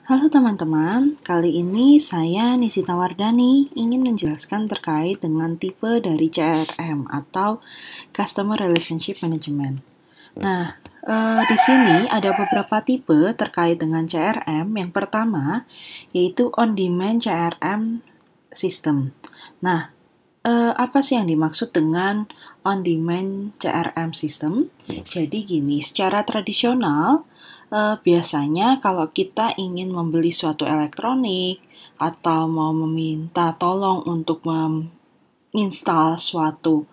Halo teman-teman, kali ini saya Nisita Wardani ingin menjelaskan terkait dengan tipe dari CRM atau Customer Relationship Management. Nah, di sini ada beberapa tipe terkait dengan CRM. Yang pertama yaitu On-Demand CRM System. Nah, apa sih yang dimaksud dengan On-Demand CRM System? Jadi gini, secara tradisional, biasanya kalau kita ingin membeli suatu elektronik atau mau meminta tolong untuk menginstal suatu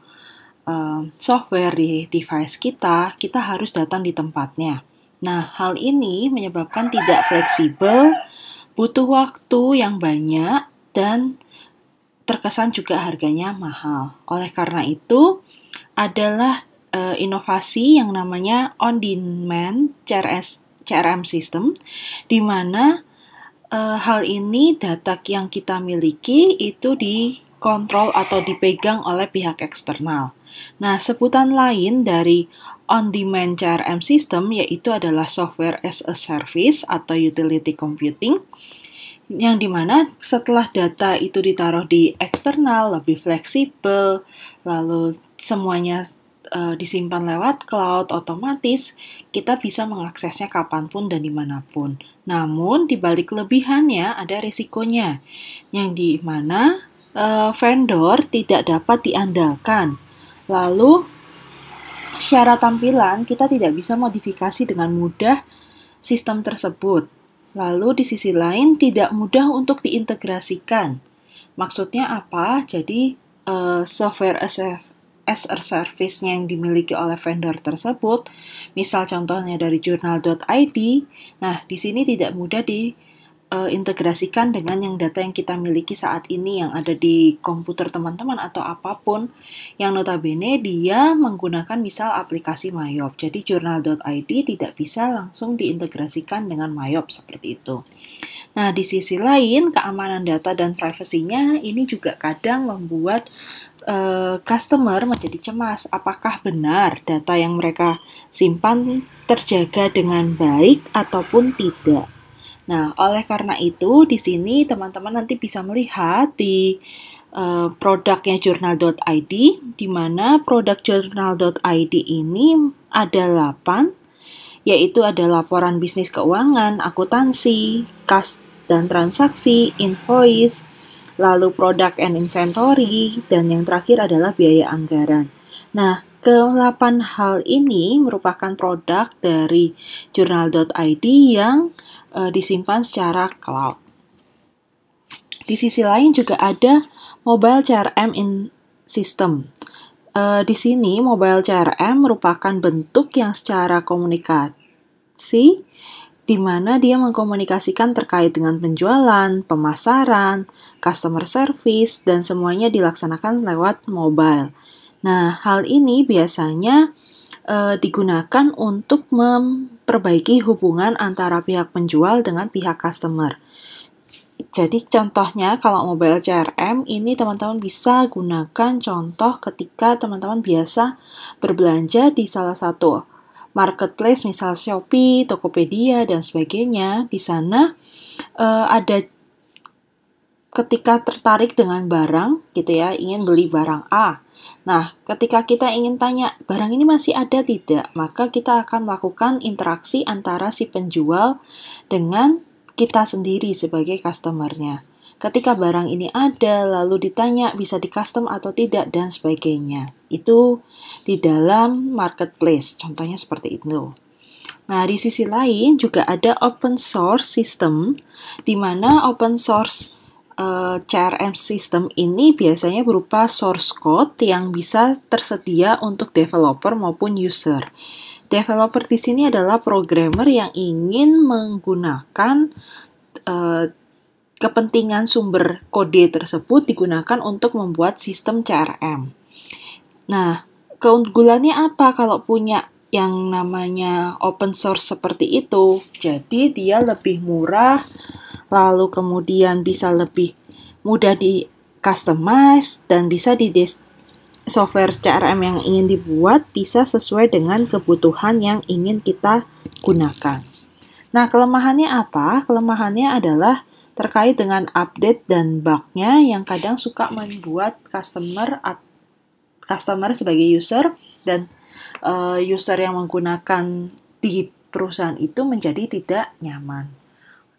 software di device kita, kita harus datang di tempatnya. Nah, hal ini menyebabkan tidak fleksibel, butuh waktu yang banyak, dan terkesan juga harganya mahal. Oleh karena itu, adalah inovasi yang namanya on-demand CRM system, di mana hal ini data yang kita miliki itu dikontrol atau dipegang oleh pihak eksternal. Nah, sebutan lain dari on-demand CRM system yaitu adalah software as a service atau utility computing, yang dimana setelah data itu ditaruh di eksternal lebih fleksibel, lalu semuanya disimpan lewat cloud, otomatis kita bisa mengaksesnya kapanpun dan dimanapun. Namun di balik kelebihannya ada risikonya, yang dimana vendor tidak dapat diandalkan. Lalu secara tampilan kita tidak bisa modifikasi dengan mudah sistem tersebut. Lalu di sisi lain tidak mudah untuk diintegrasikan. Maksudnya apa? Jadi software as a service yang dimiliki oleh vendor tersebut, misal contohnya dari journal.id, nah di sini tidak mudah diintegrasikan dengan yang data yang kita miliki saat ini yang ada di komputer teman-teman atau apapun, yang notabene dia menggunakan misal aplikasi Mayop. Jadi journal.id tidak bisa langsung diintegrasikan dengan Mayop seperti itu. Nah, di sisi lain, keamanan data dan privasinya ini juga kadang membuat customer menjadi cemas. Apakah benar data yang mereka simpan terjaga dengan baik ataupun tidak? Nah, oleh karena itu, di sini teman-teman nanti bisa melihat di produknya journal.id, di mana produk journal.id ini ada 8, yaitu ada laporan bisnis keuangan, akuntansi, kas dan transaksi, invoice, lalu product and inventory, dan yang terakhir adalah biaya anggaran. Nah, ke-8 hal ini merupakan produk dari journal.id yang disimpan secara cloud. Di sisi lain juga ada mobile CRM system. Di sini mobile CRM merupakan bentuk yang secara komunikasi di mana dia mengkomunikasikan terkait dengan penjualan, pemasaran, customer service, dan semuanya dilaksanakan lewat mobile. Nah, hal ini biasanya digunakan untuk memperbaiki hubungan antara pihak penjual dengan pihak customer. Jadi contohnya kalau mobile CRM ini teman-teman bisa gunakan contoh ketika teman-teman biasa berbelanja di salah satu marketplace, misal Shopee, Tokopedia, dan sebagainya. Di sana ada ketika tertarik dengan barang, gitu ya, ingin beli barang A. Nah, ketika kita ingin tanya, barang ini masih ada tidak? Maka kita akan melakukan interaksi antara si penjual dengan kita sendiri sebagai customer-nya. Ketika barang ini ada, lalu ditanya bisa di-custom atau tidak, dan sebagainya. Itu di dalam marketplace, contohnya seperti itu. Nah, di sisi lain juga ada open source system, di mana open source CRM system ini biasanya berupa source code yang bisa tersedia untuk developer maupun user. Developer di sini adalah programmer yang ingin menggunakan kepentingan sumber kode tersebut digunakan untuk membuat sistem CRM. Nah, keunggulannya apa kalau punya yang namanya open source seperti itu? Jadi dia lebih murah, lalu kemudian bisa lebih mudah di-customize, dan bisa software CRM yang ingin dibuat bisa sesuai dengan kebutuhan yang ingin kita gunakan. Nah, kelemahannya apa? Kelemahannya adalah terkait dengan update dan bug-nya yang kadang suka membuat customer sebagai user dan user yang menggunakan di perusahaan itu menjadi tidak nyaman.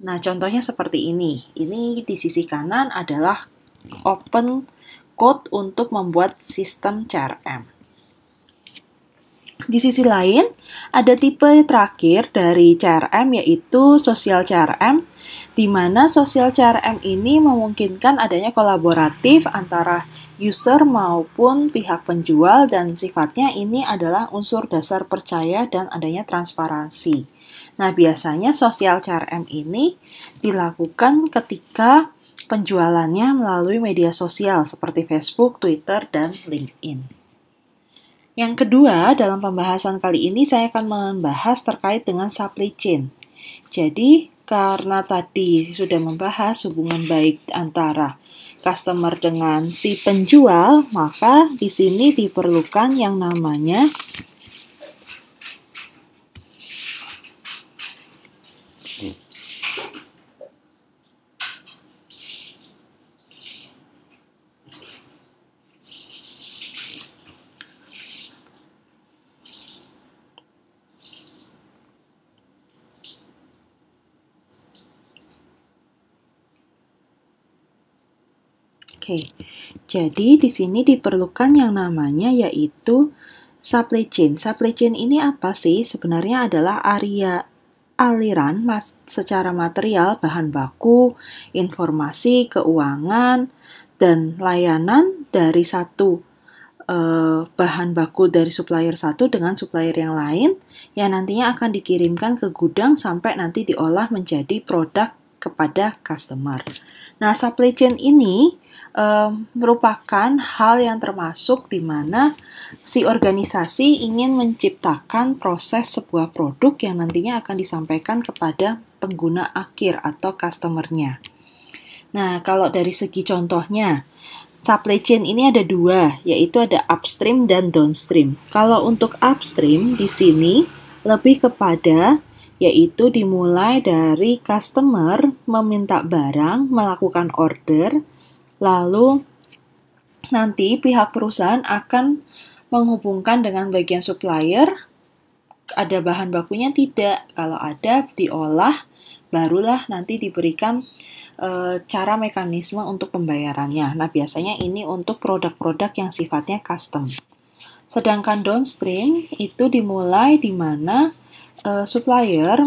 Nah, contohnya seperti ini. Ini di sisi kanan adalah open code untuk membuat sistem CRM. Di sisi lain, ada tipe terakhir dari CRM yaitu social CRM, di mana social CRM ini memungkinkan adanya kolaboratif antara user maupun pihak penjual dan sifatnya ini adalah unsur dasar percaya dan adanya transparansi. Nah, biasanya social CRM ini dilakukan ketika penjualannya melalui media sosial seperti Facebook, Twitter, dan LinkedIn. Yang kedua, dalam pembahasan kali ini saya akan membahas terkait dengan supply chain. Jadi, karena tadi sudah membahas hubungan baik antara customer dengan si penjual, maka di sini diperlukan yang namanya jadi di sini diperlukan yang namanya yaitu supply chain. Supply chain ini apa sih? Sebenarnya adalah aliran secara material, bahan baku, informasi, keuangan, dan layanan dari satu bahan baku dari supplier satu dengan supplier yang lain yang nantinya akan dikirimkan ke gudang sampai nanti diolah menjadi produk kepada customer. Nah, supply chain ini merupakan hal yang termasuk di mana si organisasi ingin menciptakan proses sebuah produk yang nantinya akan disampaikan kepada pengguna akhir atau customer-nya. Nah, kalau dari segi contohnya, supply chain ini ada dua, yaitu ada upstream dan downstream. Kalau untuk upstream di sini lebih kepada yaitu dimulai dari customer meminta barang, melakukan order, lalu nanti pihak perusahaan akan menghubungkan dengan bagian supplier, ada bahan bakunya tidak, kalau ada diolah, barulah nanti diberikan cara mekanisme untuk pembayarannya. Nah, biasanya ini untuk produk-produk yang sifatnya custom. Sedangkan downstream itu dimulai di mana supplier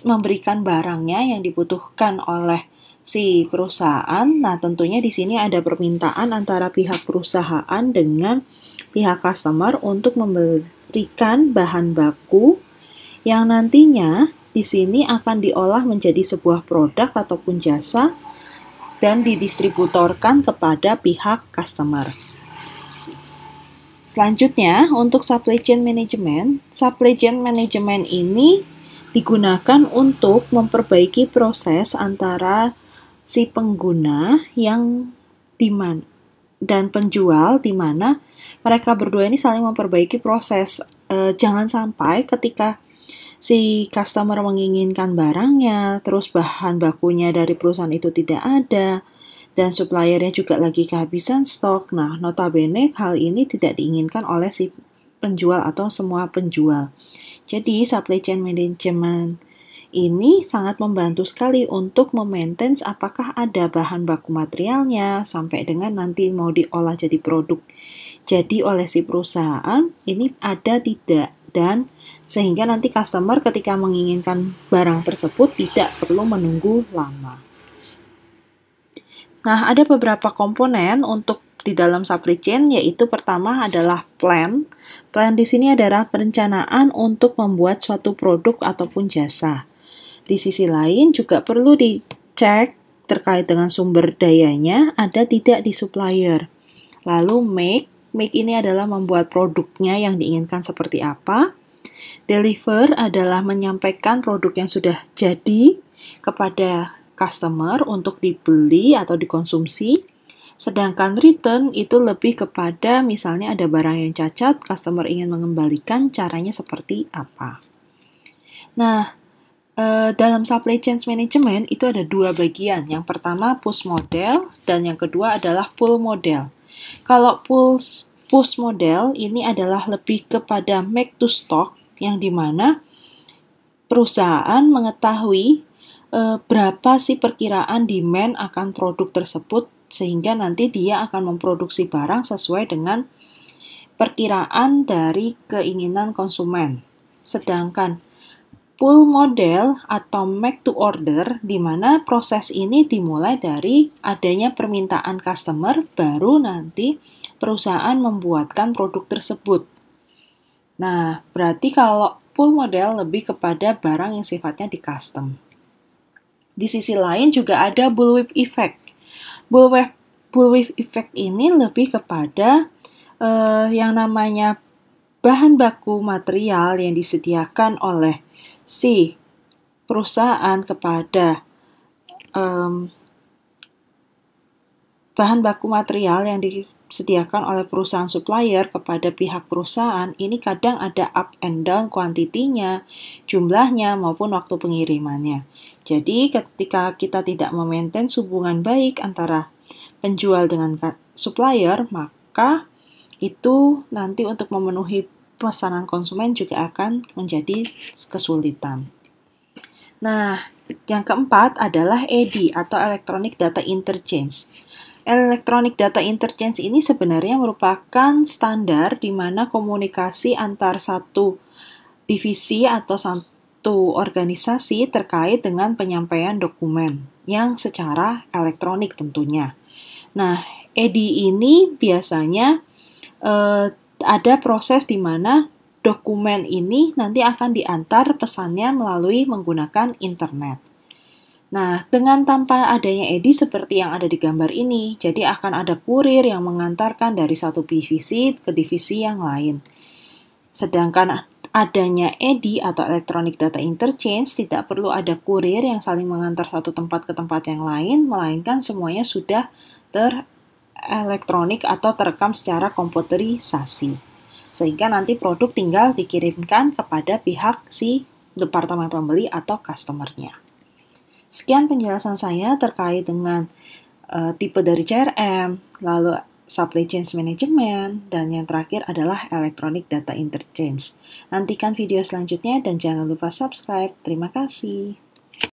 memberikan barangnya yang dibutuhkan oleh si perusahaan. Nah, tentunya di sini ada permintaan antara pihak perusahaan dengan pihak customer untuk memberikan bahan baku yang nantinya di sini akan diolah menjadi sebuah produk ataupun jasa dan didistributorkan kepada pihak customer. Selanjutnya, untuk supply chain management ini digunakan untuk memperbaiki proses antara si pengguna dan penjual, di mana mereka berdua ini saling memperbaiki proses. Jangan sampai ketika si customer menginginkan barangnya, terus bahan bakunya dari perusahaan itu tidak ada, dan suppliernya juga lagi kehabisan stok. Nah, notabene hal ini tidak diinginkan oleh si penjual atau semua penjual. Jadi, supply chain management ini sangat membantu sekali untuk memaintain apakah ada bahan baku materialnya sampai dengan nanti mau diolah jadi produk. Jadi oleh si perusahaan ini ada tidak, dan sehingga nanti customer ketika menginginkan barang tersebut tidak perlu menunggu lama. Nah, ada beberapa komponen untuk di dalam supply chain, yaitu pertama adalah plan. Plan di sini adalah perencanaan untuk membuat suatu produk ataupun jasa. Di sisi lain juga perlu dicek terkait dengan sumber dayanya ada tidak di supplier. Lalu make ini adalah membuat produknya yang diinginkan seperti apa. Deliver adalah menyampaikan produk yang sudah jadi kepada customer untuk dibeli atau dikonsumsi. Sedangkan return itu lebih kepada misalnya ada barang yang cacat, customer ingin mengembalikan, caranya seperti apa. Nah, dalam supply chain management itu ada dua bagian. Yang pertama push model dan yang kedua adalah pull model. Kalau push model ini adalah lebih kepada make to stock yang dimana perusahaan mengetahui berapa sih perkiraan demand akan produk tersebut sehingga nanti dia akan memproduksi barang sesuai dengan perkiraan dari keinginan konsumen. Sedangkan pull model atau make to order di mana proses ini dimulai dari adanya permintaan customer baru nanti perusahaan membuatkan produk tersebut. Nah, berarti kalau pull model lebih kepada barang yang sifatnya di custom. Di sisi lain juga ada bullwhip effect. Bullwhip effect ini lebih kepada yang namanya bahan baku material yang disediakan oleh si perusahaan kepada bahan baku material yang disediakan oleh perusahaan supplier kepada pihak perusahaan ini kadang ada up and down kuantitinya, jumlahnya maupun waktu pengirimannya. Jadi ketika kita tidak memaintain hubungan baik antara penjual dengan supplier, maka itu nanti untuk memenuhi pesanan konsumen juga akan menjadi kesulitan. Nah, yang keempat adalah EDI atau Electronic Data Interchange. Electronic Data Interchange ini sebenarnya merupakan standar di mana komunikasi antar satu divisi atau satu organisasi terkait dengan penyampaian dokumen yang secara elektronik tentunya. Nah, EDI ini biasanya ada proses di mana dokumen ini nanti akan diantar pesannya melalui menggunakan internet. Nah, dengan tanpa adanya EDI seperti yang ada di gambar ini, jadi akan ada kurir yang mengantarkan dari satu divisi ke divisi yang lain. Sedangkan adanya EDI atau Electronic Data Interchange tidak perlu ada kurir yang saling mengantar satu tempat ke tempat yang lain, melainkan semuanya sudah elektronik atau terekam secara komputerisasi. Sehingga nanti produk tinggal dikirimkan kepada pihak si departemen pembeli atau customer-nya. Sekian penjelasan saya terkait dengan tipe dari CRM, lalu supply chain management, dan yang terakhir adalah electronic data interchange. Nantikan video selanjutnya dan jangan lupa subscribe. Terima kasih.